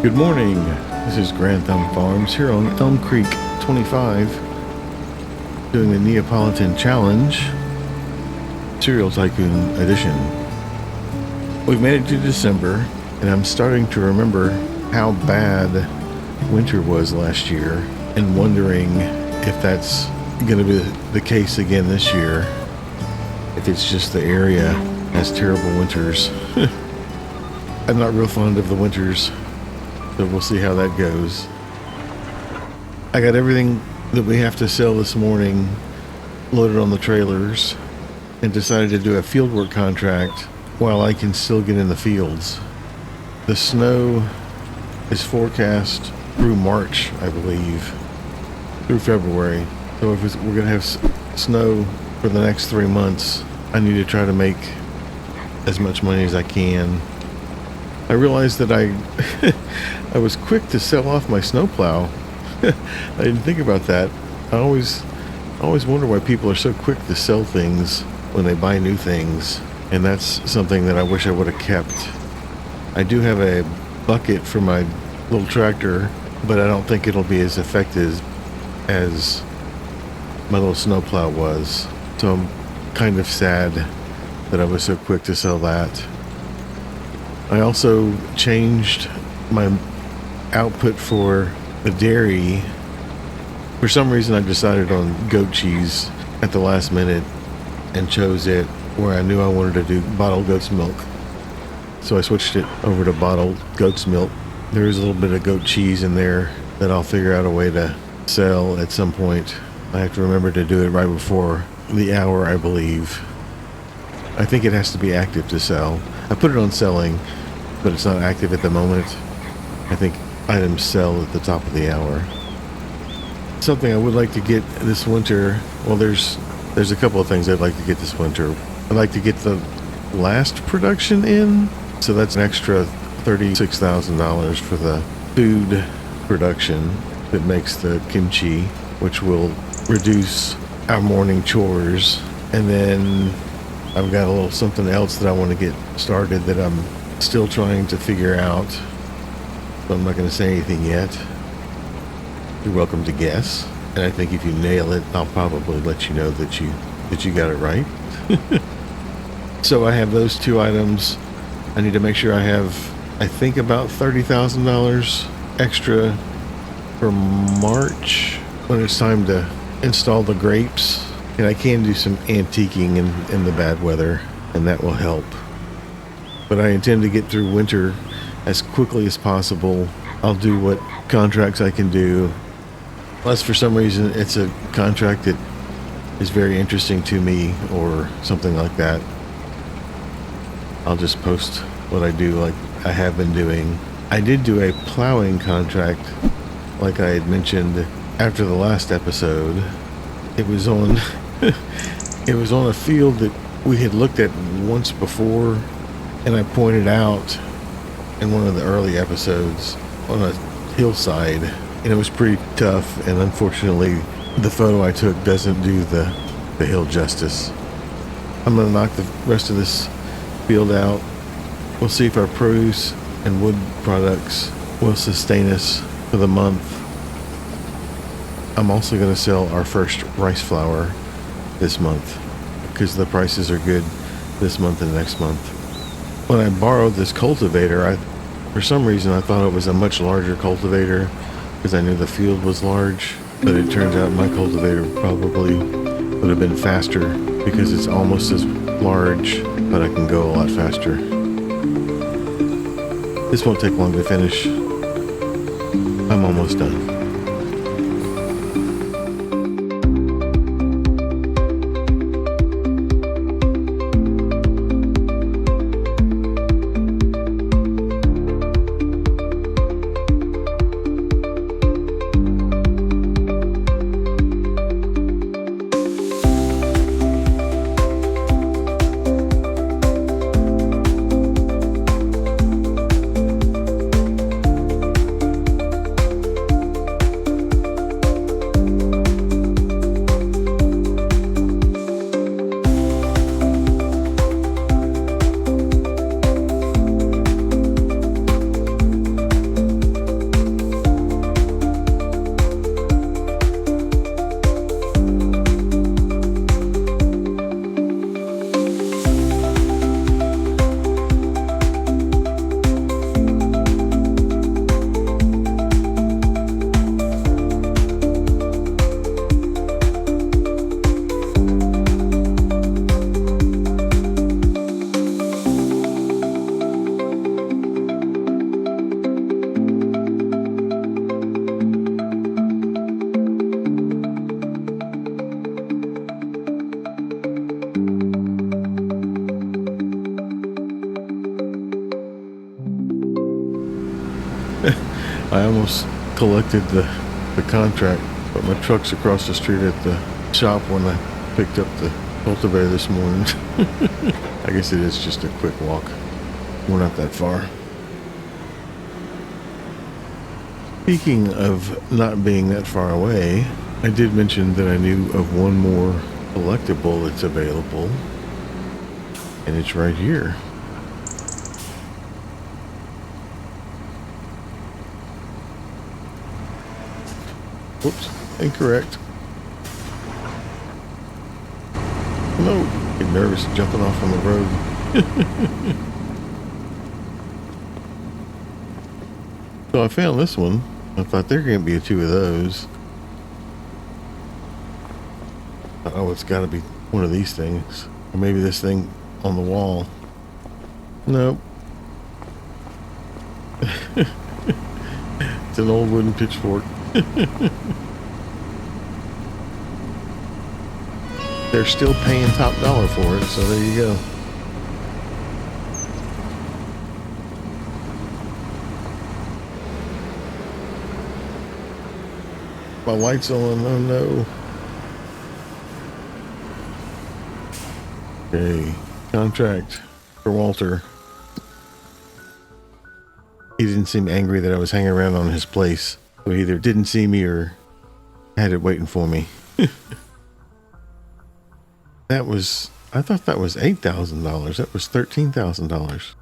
Good morning. This is GrandthumbFarms here on Elm Creek 25, doing the Neapolitan Challenge, Cereal Tycoon edition. We've made it to December, and I'm starting to remember how bad winter was last year, and wondering if that's going to be the case again this year. If it's just the area has terrible winters. I'm not real fond of the winters. So we'll see how that goes. I got everything that we have to sell this morning loaded on the trailers and decided to do a fieldwork contract while I can still get in the fields. The snow is forecast through March, I believe, through February. So if we're going to have snow for the next 3 months, I need to try to make as much money as I can. I realized that I was quick to sell off my snowplow. I didn't think about that. I always wonder why people are so quick to sell things when they buy new things, and that's something that I wish I would have kept. I do have a bucket for my little tractor, but I don't think it'll be as effective as my little snowplow was. So I'm kind of sad that I was so quick to sell that. I also changed my output for the dairy. For some reason I decided on goat cheese at the last minute and chose it where I knew I wanted to do bottled goat's milk. So I switched it over to bottled goat's milk. There is a little bit of goat cheese in there that I'll figure out a way to sell at some point. I have to remember to do it right before the hour, I believe. I think it has to be active to sell. I put it on selling, but it's not active at the moment. I think items sell at the top of the hour. Something I would like to get this winter, well, there's a couple of things I'd like to get this winter. I'd like to get the last production in, so that's an extra $36,000 for the food production that makes the kimchi, which will reduce our morning chores. And then I've got a little something else that I want to get started that I'm still trying to figure out, so I'm not going to say anything yet. You're welcome to guess, and I think if you nail it, I'll probably let you know that you got it right. So I have those two items. I need to make sure I have, I think, about $30,000 extra for March when it's time to install the grapes, and I can do some antiquing in the bad weather, and that will help. But I intend to get through winter as quickly as possible. I'll do what contracts I can do. Unless for some reason it's a contract that is very interesting to me or something like that, I'll just post what I do like I have been doing. I did do a plowing contract, like I had mentioned after the last episode. It was on it was on a field that we had looked at once before, and I pointed out in one of the early episodes on a hillside, and it was pretty tough, and unfortunately the photo I took doesn't do the hill justice. I'm going to knock the rest of this field out. We'll see if our produce and wood products will sustain us for the month. I'm also going to sell our first rice flour this month because the prices are good this month and next month. When I borrowed this cultivator, for some reason I thought it was a much larger cultivator because I knew the field was large, but it turns out my cultivator probably would have been faster because it's almost as large, but I can go a lot faster. This won't take long to finish. I'm almost done. I almost collected the contract, but my truck's across the street at the shop when I picked up the cultivator this morning. I guess it is just a quick walk. We're not that far. Speaking of not being that far away, I did mention that I knew of one more collectible that's available, and it's right here. Whoops, incorrect. No, get nervous jumping off on the road. So I found this one. I thought there can't be two of those. Oh, it's got to be one of these things. Or maybe this thing on the wall. Nope. It's an old wooden pitchfork. They're still paying top dollar for it, so there you go. My light's on, oh no. Okay, contract for Walter. He didn't seem angry that I was hanging around on his place. So he either didn't see me or had it waiting for me. That was, I thought that was $8,000. That was $13,000.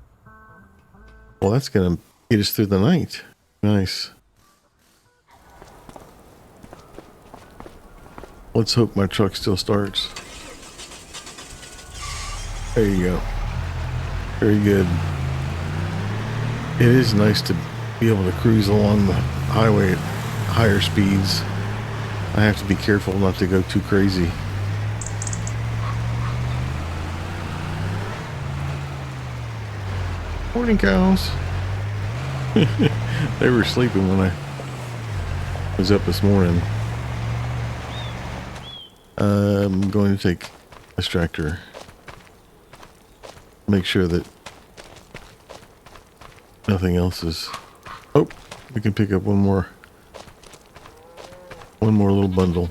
Well, that's going to get us through the night. Nice. Let's hope my truck still starts. There you go. Very good. It is nice to be able to cruise along the highway at higher speeds. I have to be careful not to go too crazy. Morning, cows. They were sleeping when I was up this morning. I'm going to take this tractor. Make sure that nothing else is... Oh, we can pick up one more little bundle.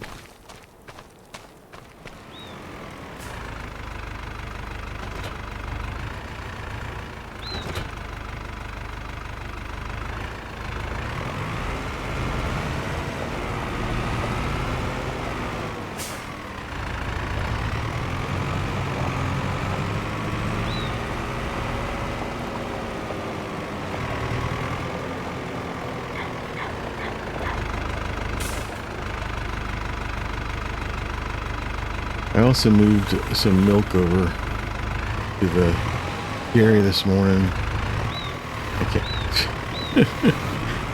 I also moved some milk over to the dairy this morning.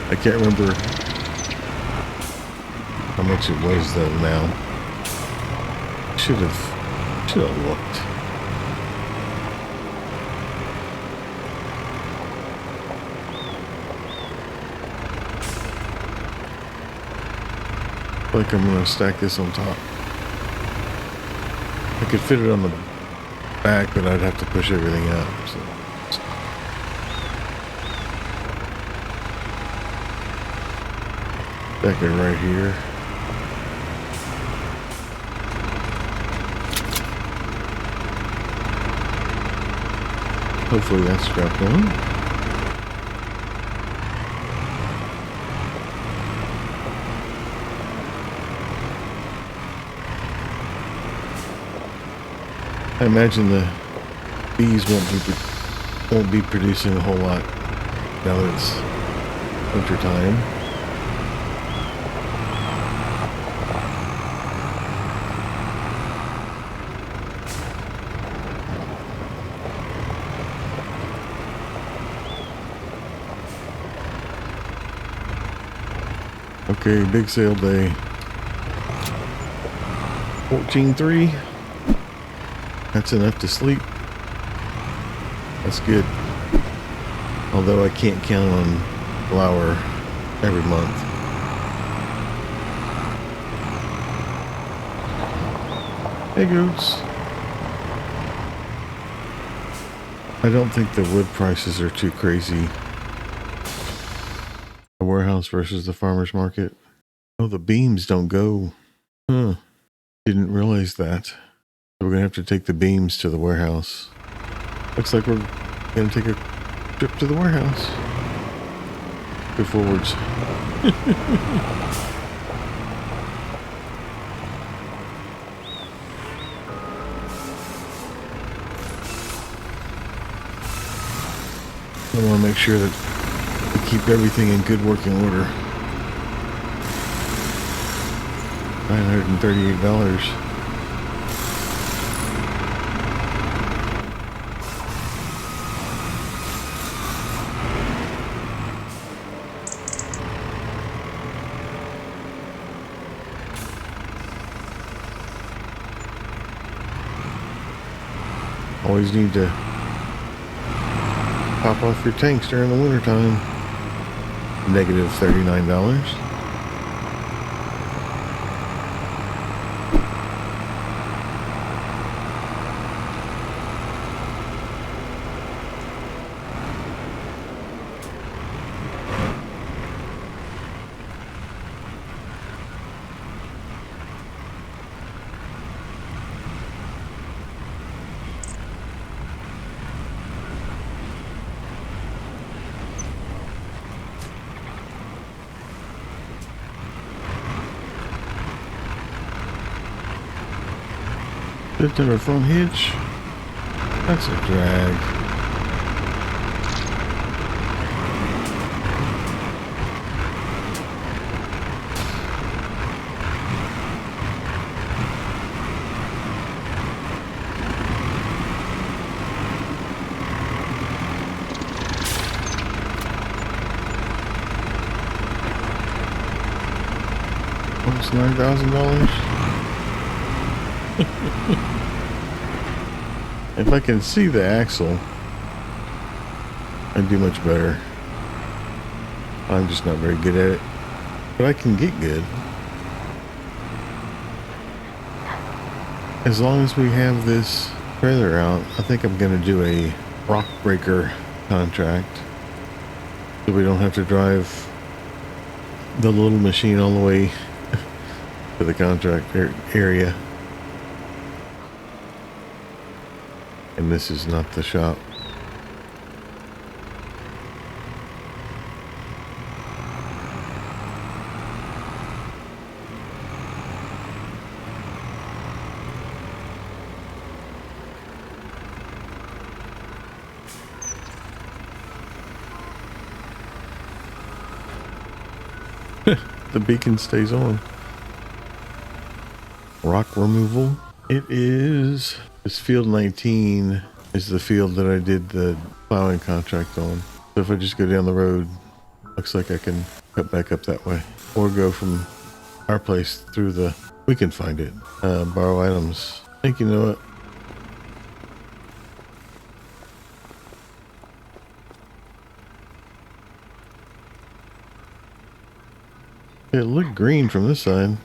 I can't remember how much it was though now. Should have looked. I feel like I'm gonna stack this on top. I could fit it on the back, but I'd have to push everything out. So. Stack it right here. Hopefully that's strapped on. I imagine the bees won't be producing a whole lot now that it's winter time. Okay, big sale day. 14.3. That's enough to sleep. That's good. Although I can't count on flour every month. Hey, goats. I don't think the wood prices are too crazy. warehouse versus the farmer's market. Oh, the beams don't go. Huh. Didn't realize that. So we're going to have to take the beams to the warehouse. Looks like we're going to take a trip to the warehouse. Go forwards. I want to make sure that we keep everything in good working order. $938. Always need to pop off your tanks during the wintertime. Negative $39. Lift in our front hitch. That's a drag. Almost $9,000. If I can see the axle, I'd do much better. I'm just not very good at it, but I can get good. As long as we have this trailer out, I think I'm going to do a rock breaker contract, so we don't have to drive the little machine all the way to the contract area. And this is not the shop. The beacon stays on. Rock removal. It is... This field 19 is the field that I did the plowing contract on. So if I just go down the road, looks like I can cut back up that way. Or go from our place through the... We can find it. Borrow items. I think you know it. It looked green from this side.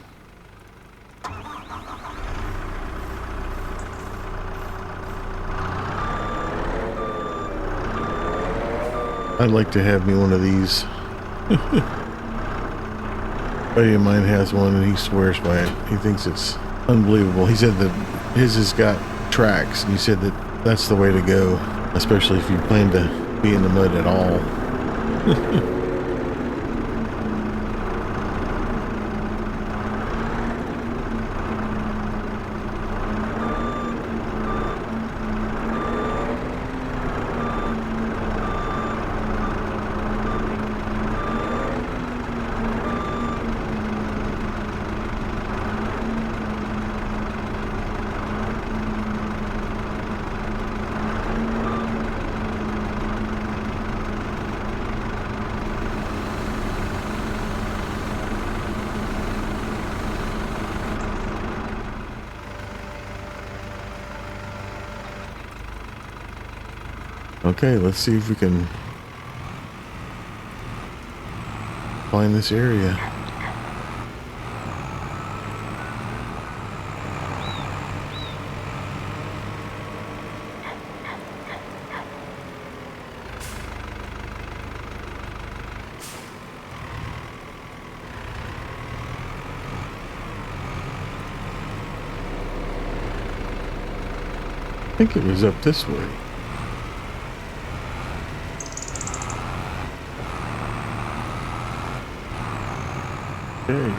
I'd like to have me one of these. Buddy of mine has one and he swears by it. He thinks it's unbelievable. He said that his has got tracks, and he said that that's the way to go, especially if you plan to be in the mud at all. Okay, let's see if we can find this area. think it was up this way. Okay.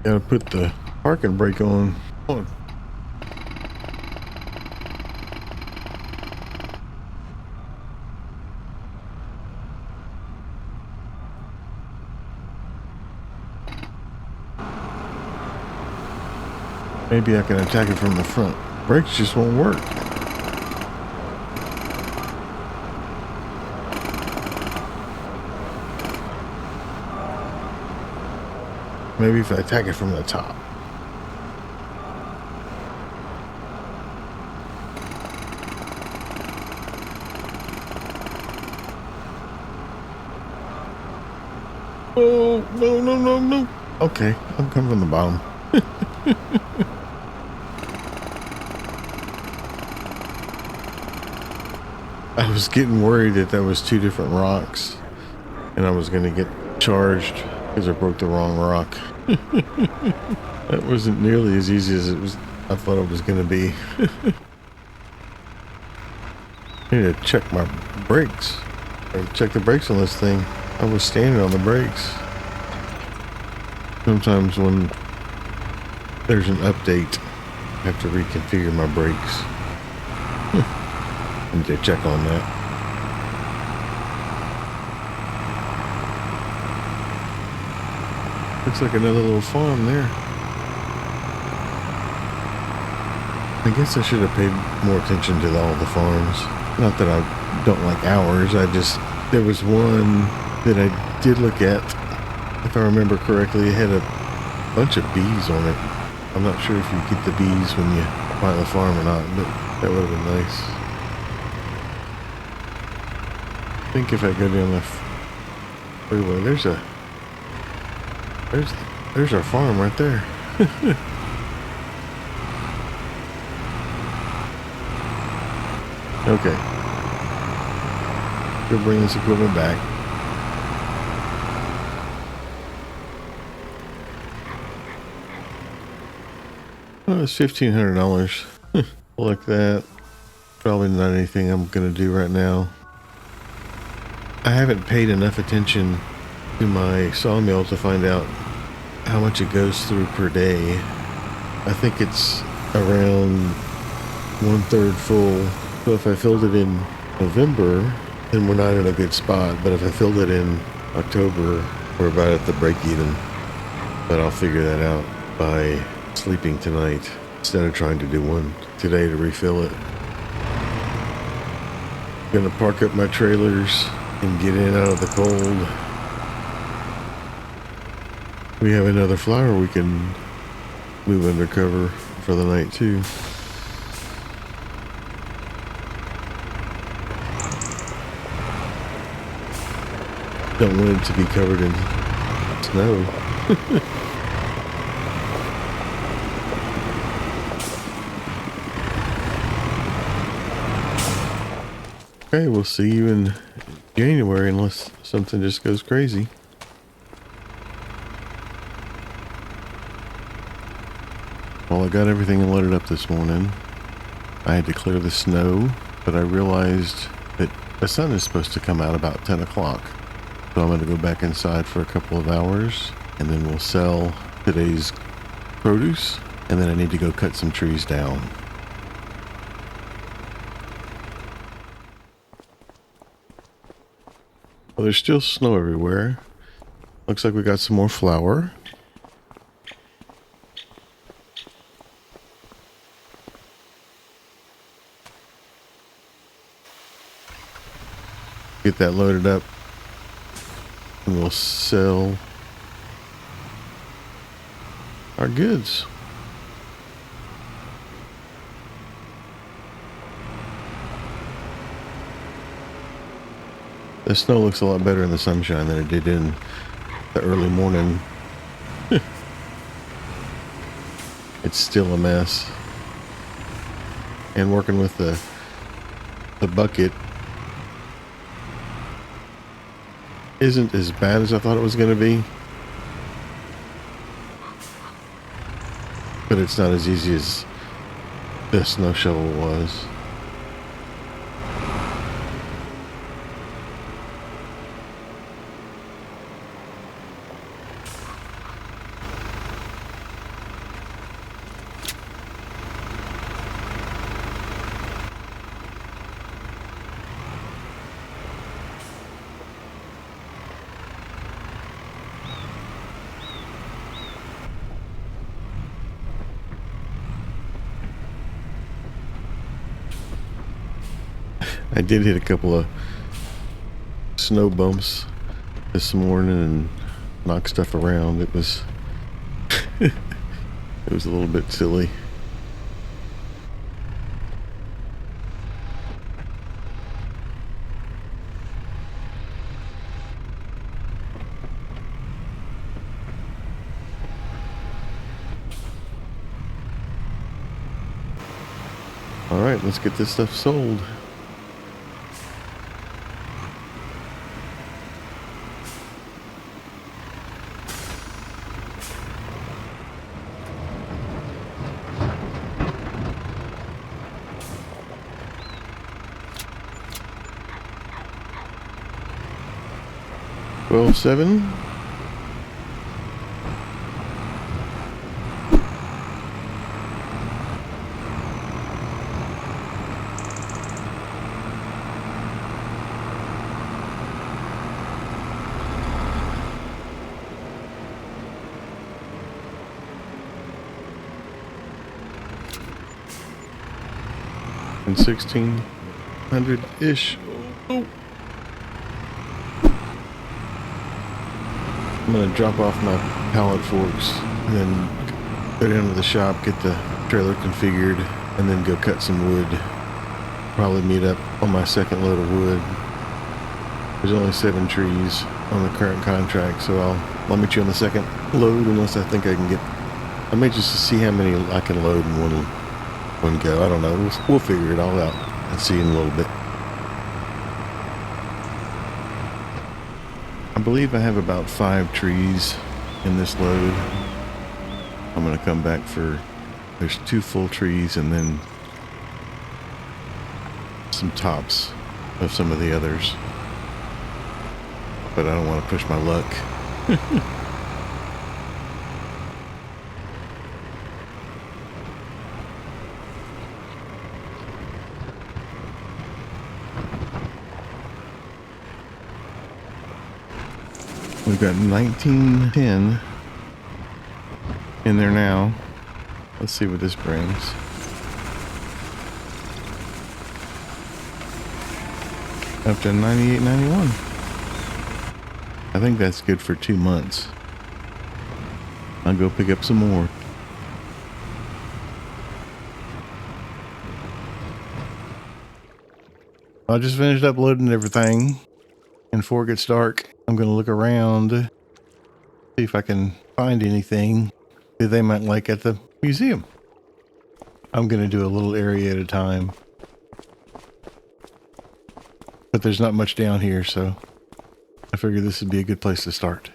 Gotta put the parking brake on. Hold on. Maybe I can attack it from the front. Brakes just won't work. Maybe if I attack it from the top. Oh, no, no, no, no. Okay, I'm coming from the bottom. I was getting worried that was two different rocks and I was going to get charged because I broke the wrong rock. That wasn't nearly as easy as I thought it was going to be. I need to check my brakes. Or check the brakes on this thing. I was standing on the brakes. Sometimes when there's an update, I have to reconfigure my brakes. I need to check on that. Looks like another little farm there. I guess I should have paid more attention to all the farms. Not that I don't like ours, there was one that I did look at. If I remember correctly, it had a bunch of bees on it. I'm not sure if you get the bees when you buy the farm or not, but that would have been nice. I think if I go down the freeway, there's our farm right there. Okay. We'll bring this equipment back. Oh, it's $1,500. Like that. Probably not anything I'm gonna do right now. I haven't paid enough attention to my sawmill to find out how much it goes through per day. I think it's around 1/3 full. So if I filled it in November, then we're not in a good spot. But if I filled it in October, we're about at the break even. But I'll figure that out by sleeping tonight instead of trying to do one today to refill it. Gonna park up my trailers and get in out of the cold. We have another flower we can move undercover for the night too. Don't want it to be covered in snow. Okay, we'll see you in January unless something just goes crazy. Well, I got everything loaded up this morning. I had to clear the snow, but I realized that the sun is supposed to come out about 10 o'clock. So I'm going to go back inside for a couple of hours, and then we'll sell today's produce, and then I need to go cut some trees down. Well, there's still snow everywhere. Looks like we got some more flour. Get that loaded up. And we'll sell our goods. The snow looks a lot better in the sunshine than it did in the early morning, it's still a mess. And working with the bucket isn't as bad as I thought it was going to be. But it's not as easy as the snow shovel was. I did hit a couple of snow bumps this morning and knock stuff around. It was it was a little bit silly. All right, let's get this stuff sold. Well, 7. And 1600-ish. Oh. I'm gonna drop off my pallet forks and then go down to the shop, get the trailer configured, and then go cut some wood. Probably meet up on my second load of wood. There's only 7 trees on the current contract, so I'll meet you on the second load unless I think I can get. I may just see how many I can load in one go. I don't know. We'll figure it all out and see in a little bit. I believe I have about 5 trees in this load. I'm going to come back for, there's 2 full trees and then some tops of some of the others. But I don't want to push my luck. We've got 1910 in there now. Let's see what this brings. Up to 98.91. I think that's good for 2 months. I'll go pick up some more. I just finished uploading everything, and before it gets dark, I'm going to look around, see if I can find anything that they might like at the museum. I'm going to do a little area at a time. But there's not much down here, so I figured this would be a good place to start.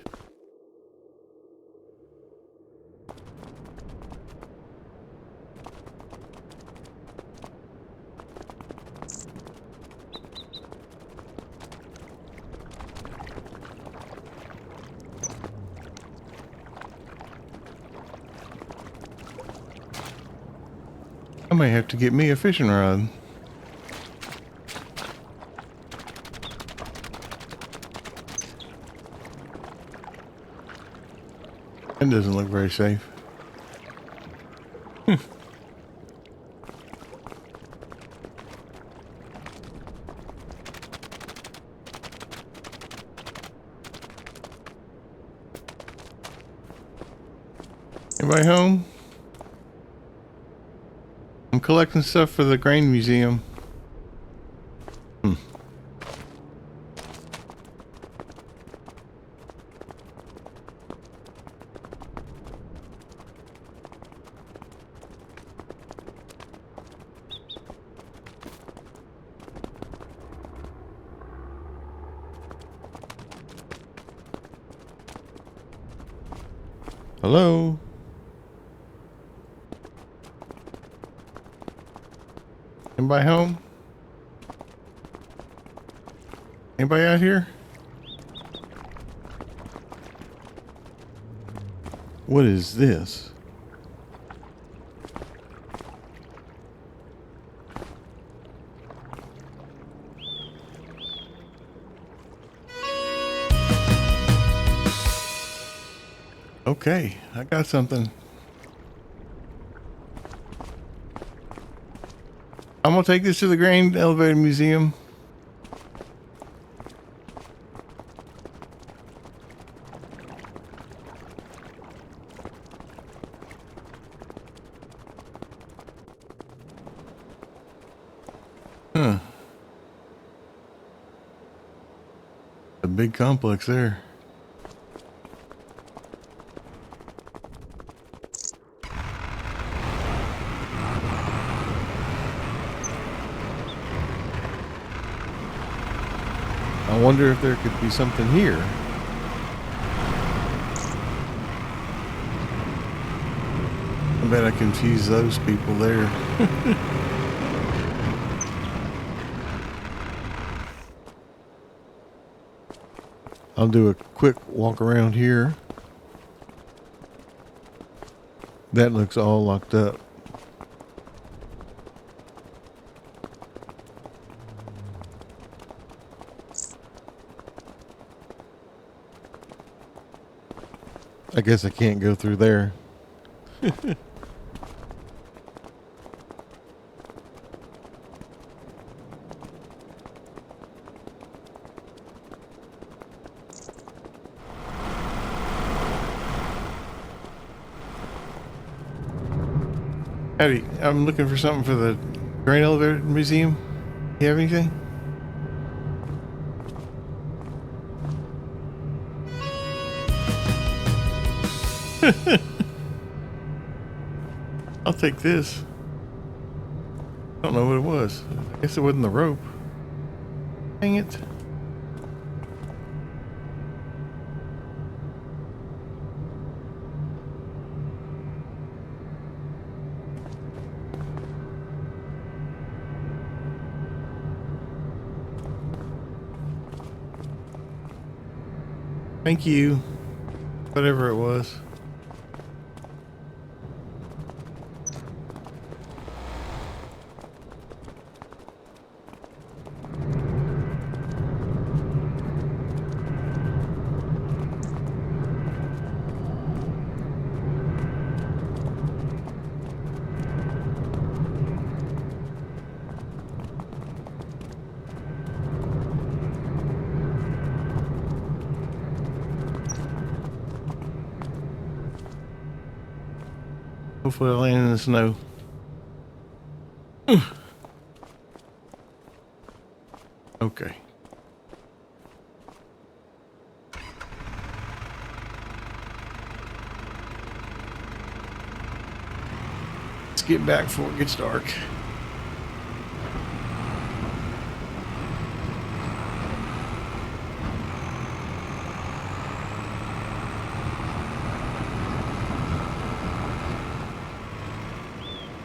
I may have to get me a fishing rod. It doesn't look very safe. Everybody home? I'm collecting stuff for the grain museum. Hello? Anybody home? Anybody out here? What is this? Okay, I got something. I'm gonna take this to the Grand Elevator Museum. Huh. A big complex there. I wonder if there could be something here. I bet I confuse those people there. I'll do a quick walk around here. That looks all locked up. I guess I can't go through there. Howdy, I'm looking for something for the Grand Elevator Museum. You have anything? I'll take this. I don't know what it was. I guess it wasn't the rope. Dang it. Thank you. Whatever it was. Hopefully I'll land in the snow. Okay. Let's get back before it gets dark.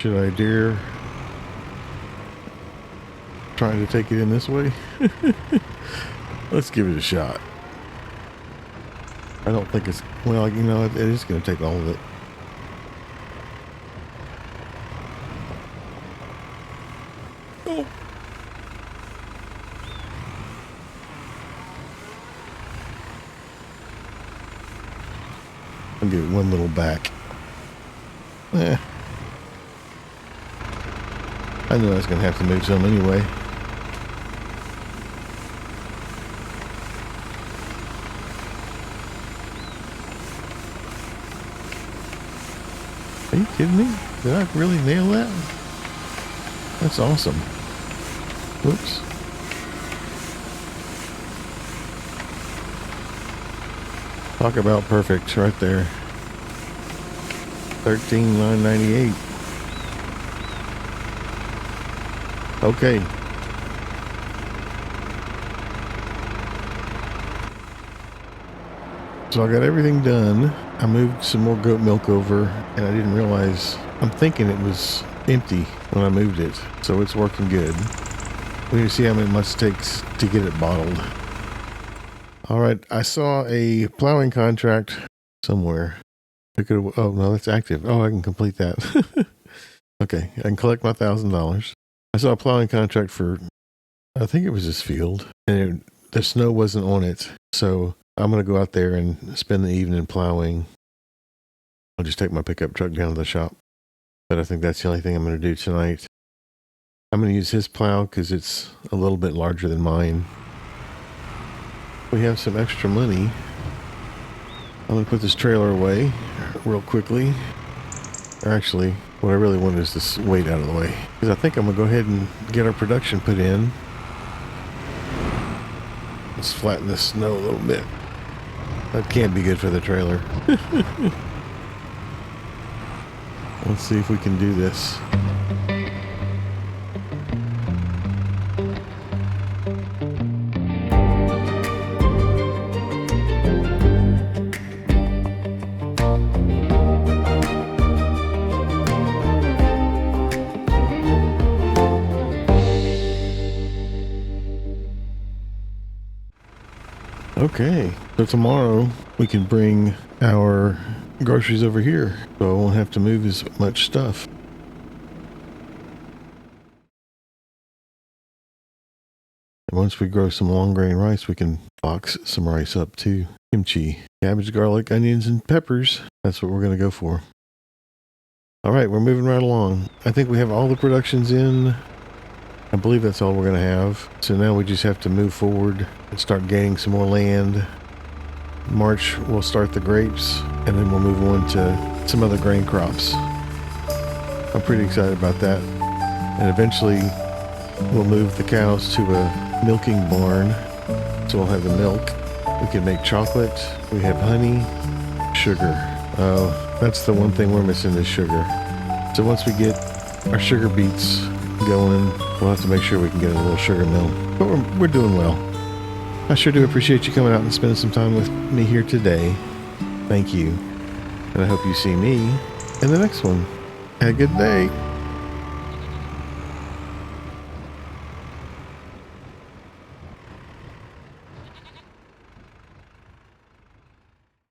Should I dare trying to take it in this way? Let's give it a shot. I don't think it's, well, you know, it is going to take all of it. Oh. I'll give it one little back. I knew I was going to have to move some anyway. Are you kidding me? Did I really nail that? That's awesome. Whoops. Talk about perfect right there. 13,998. Okay. So I got everything done. I moved some more goat milk over, and I didn't realize, I'm thinking it was empty when I moved it. So it's working good. We need to see how much it takes to get it bottled. All right, I saw a plowing contract somewhere. Oh, no, that's active. Oh, I can complete that. Okay, I can collect my $1,000. I saw a plowing contract for, I think it was this field, and the snow wasn't on it. So I'm going to go out there and spend the evening plowing. I'll just take my pickup truck down to the shop. But I think that's the only thing I'm going to do tonight. I'm going to use his plow because it's a little bit larger than mine. We have some extra money. I'm going to put this trailer away real quickly. Or actually, what I really want is this weight out of the way. Because I think I'm going to go ahead and get our production put in. Let's flatten this snow a little bit. That can't be good for the trailer. Let's see if we can do this. Okay, so tomorrow we can bring our groceries over here, so I won't have to move as much stuff. And once we grow some long grain rice, we can box some rice up too. Kimchi, cabbage, garlic, onions, and peppers. That's what we're going to go for. All right, we're moving right along. I think we have all the productions in. I believe that's all we're going to have. So now we just have to move forward and start gaining some more land. March, we'll start the grapes, and then we'll move on to some other grain crops. I'm pretty excited about that. And eventually, we'll move the cows to a milking barn, so we'll have the milk. We can make chocolate. We have honey, sugar. Oh, that's the one thing we're missing is sugar. So once we get our sugar beets going, we'll have to make sure we can get a little sugar mill. But we're doing well. I sure do appreciate you coming out and spending some time with me here today. Thank you. And I hope you see me in the next one. Have a good day.